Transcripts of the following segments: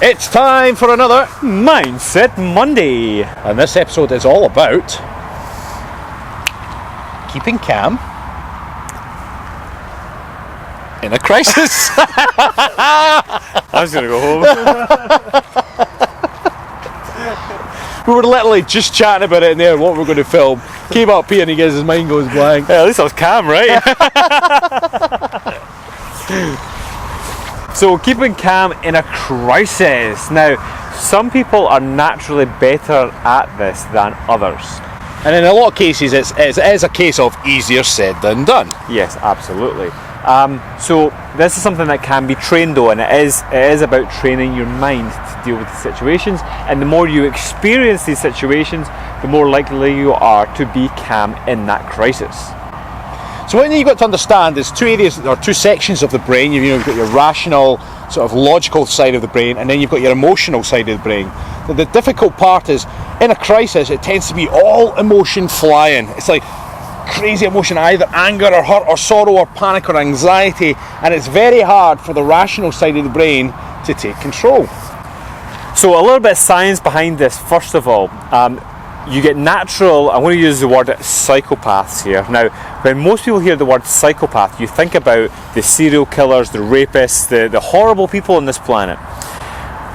It's time for another Mindset Monday. And this episode is all about keeping calm in a crisis. I was going to go home. We were literally just chatting about it in there, what we're going to film. Came up here and he gets his mind goes blank. Yeah, at least I was calm, right? So keeping calm in a crisis. Now, some people are naturally better at this than others. And in a lot of cases, it is a case of easier said than done. Yes, absolutely. So this is something that can be trained on. It is about training your mind to deal with the situations. And the more you experience these situations, the more likely you are to be calm in that crisis. So what you've got to understand is two areas or two sections of the brain. You've got your rational, sort of logical side of the brain, and then you've got your emotional side of the brain. The difficult part is, in a crisis, it tends to be all emotion flying. It's like crazy emotion, either anger or hurt or sorrow or panic or anxiety, and it's very hard for the rational side of the brain to take control. So a little bit of science behind this. First of all, you get natural, I'm going to use the word psychopaths here. Now, when most people hear the word psychopath, you think about the serial killers, the rapists, the horrible people on this planet.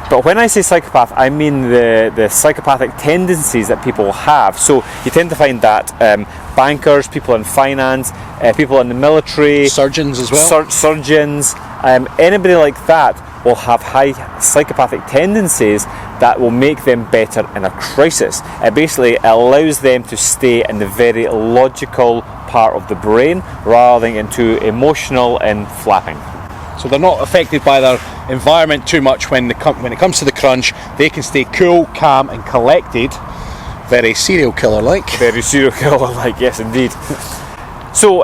But when I say psychopath, I mean the psychopathic tendencies that people have. So you tend to find that bankers, people in finance, people in the military, surgeons as well. Surgeons, anybody like that will have high psychopathic tendencies that will make them better in a crisis. It basically allows them to stay in the very logical part of the brain rather than into emotional and flapping. So they're not affected by their environment too much when it comes to the crunch. They can stay cool, calm and collected. Very serial killer-like. Very serial killer-like, yes indeed. So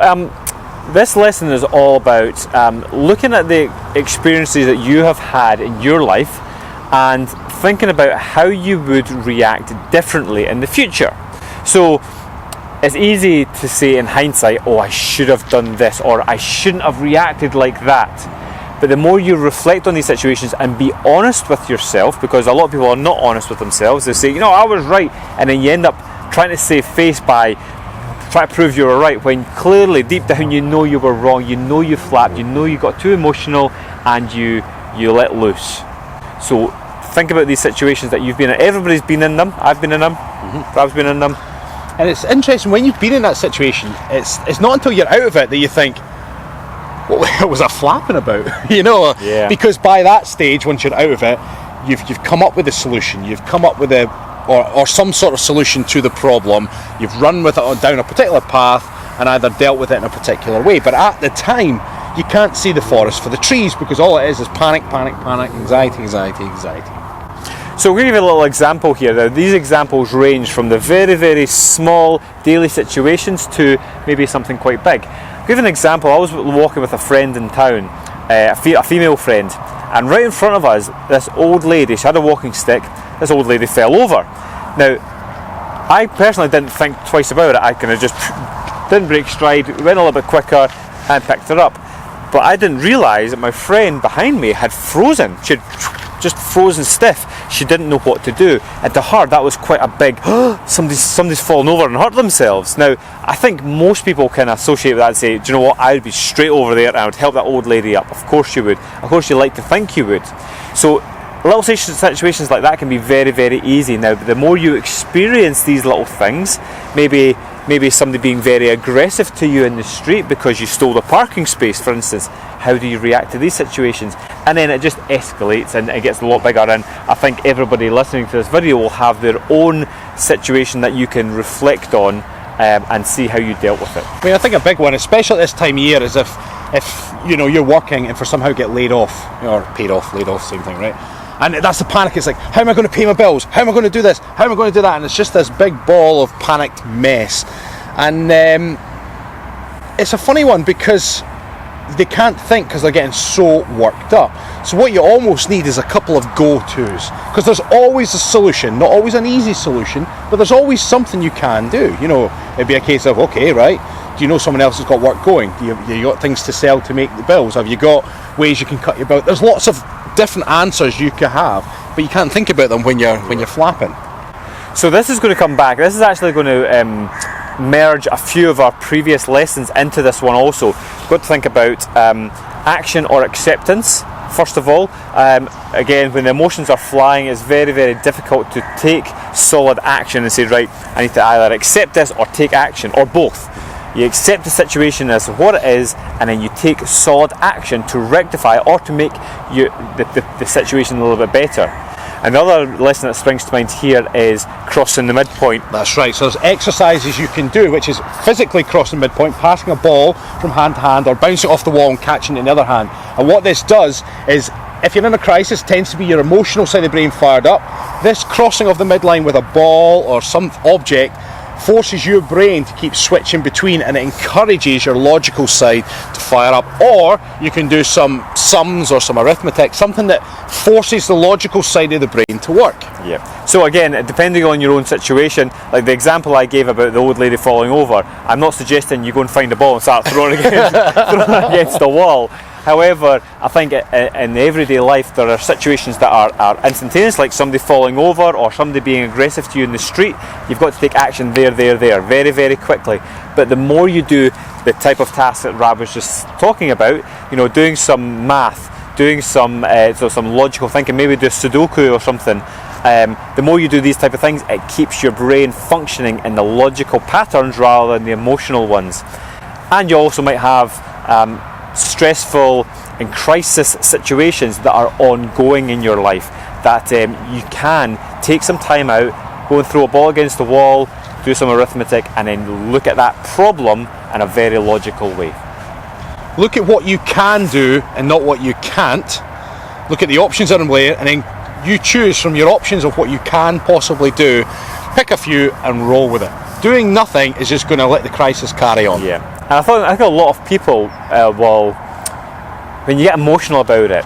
this lesson is all about looking at the experiences that you have had in your life and thinking about how you would react differently in the future. So it's easy to say in hindsight, oh, I should have done this, or I shouldn't have reacted like that. But the more you reflect on these situations and be honest with yourself, because a lot of people are not honest with themselves, they say, I was right, and then you end up trying to save face by trying to prove you were right, when clearly deep down you know you were wrong, you know you flapped, you know you got too emotional, and you let loose. So think about these situations that you've been in. Everybody's been in them. I've been in them. I've been in them. And it's interesting, when you've been in that situation, it's not until you're out of it that you think, what was I flapping about? Yeah. Because by that stage, once you're out of it, you've come up with a solution. You've come up with or some sort of solution to the problem. You've run with it down a particular path and either dealt with it in a particular way. But at the time, you can't see the forest for the trees, because all it is panic, anxiety. So we'll give you a little example here. Now, these examples range from the very, very small daily situations to maybe something quite big. I'll give you an example. I was walking with a friend in town, a female friend, and right in front of us, this old lady, she had a walking stick, this old lady fell over. Now, I personally didn't think twice about it. I kind of just didn't break stride, went a little bit quicker and picked her up. But I didn't realise that my friend behind me had frozen. She had just frozen stiff. She didn't know what to do, and to her that was quite a big somebody's fallen over and hurt themselves. Now, I think most people can associate with that and say, do you know what, I would be straight over there and I would help that old lady up. Of course you would. Of course you like to think you would. So little situations like that can be very, very easy. Now, the more you experience these little things, maybe somebody being very aggressive to you in the street because you stole a parking space, for instance, how do you react to these situations? And then it just escalates and it gets a lot bigger, and I think everybody listening to this video will have their own situation that you can reflect on and see how you dealt with it. I mean, I think a big one, especially at this time of year, is if you're working and for somehow get laid off, or paid off, laid off, same thing, right? And that's the panic. It's like, how am I going to pay my bills? How am I going to do this? How am I going to do that? And it's just this big ball of panicked mess. And it's a funny one because they can't think because they're getting so worked up. So what you almost need is a couple of go-tos, because there's always a solution, not always an easy solution, but there's always something you can do. It'd be a case of, okay, right, Do you know someone else has got work going? You got things to sell to make the bills? Have you got ways you can cut your bill? There's lots of different answers you could have, but you can't think about them when you're flapping. So this is going to come back. This is actually going to merge a few of our previous lessons into this one also. We've got to think about action or acceptance. First of all, again, when the emotions are flying, it's very, very difficult to take solid action and say, right, I need to either accept this or take action, or both. You accept the situation as what it is, and then you take solid action to rectify or to make the situation a little bit better. Another lesson that springs to mind here is crossing the midpoint. That's right. So there's exercises you can do, which is physically crossing midpoint, passing a ball from hand to hand, or bouncing off the wall and catching it in the other hand. And what this does is, if you're in a crisis, tends to be your emotional side of the brain fired up. This crossing of the midline with a ball or some object forces your brain to keep switching between, and it encourages your logical side to fire up. Or you can do some sums or some arithmetic, something that forces the logical side of the brain to work. Yeah. So again, depending on your own situation, like the example I gave about the old lady falling over, I'm not suggesting you go and find a ball and start throwing it against the wall. However, I think in everyday life there are situations that are instantaneous, like somebody falling over or somebody being aggressive to you in the street. You've got to take action there, very, very quickly. But the more you do the type of task that Rab was just talking about, doing some math, doing some logical thinking, maybe do Sudoku or something, the more you do these type of things, it keeps your brain functioning in the logical patterns rather than the emotional ones. And you also might have stressful and crisis situations that are ongoing in your life that you can take some time out, go and throw a ball against the wall, do some arithmetic, and then look at that problem in a very logical way. Look at what you can do and not what you can't. Look at the options that are in there, and then you choose from your options of what you can possibly do, pick a few and roll with it. Doing nothing is just going to let the crisis carry on. Yeah. And I think a lot of people, when you get emotional about it,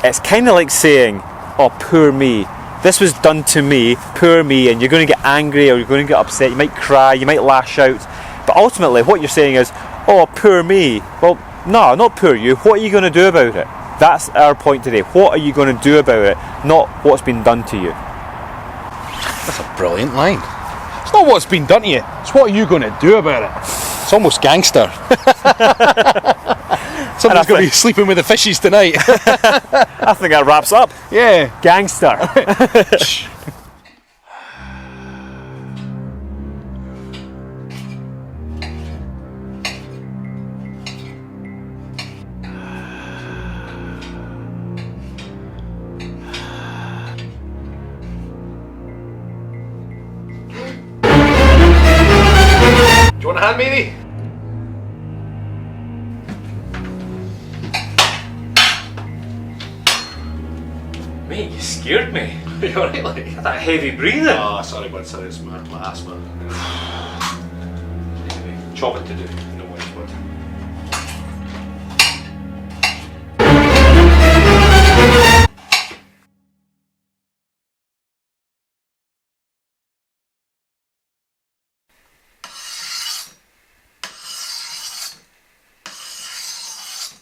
it's kind of like saying, oh, poor me. This was done to me, poor me, and you're going to get angry or you're going to get upset. You might cry, you might lash out. But ultimately, what you're saying is, oh, poor me. Well, no, not poor you. What are you going to do about it? That's our point today. What are you going to do about it, not what's been done to you? That's a brilliant line. It's not what's been done to you, it's what are you going to do about it. It's almost gangster. Someone's going to be sleeping with the fishes tonight. I think that wraps up. Yeah. Gangster. Do you want a hand, matey? Mate, you scared me. You alright, like? That heavy breathing. Oh, sorry, bud, sorry, it's my asthma. Anyway, chopping to do.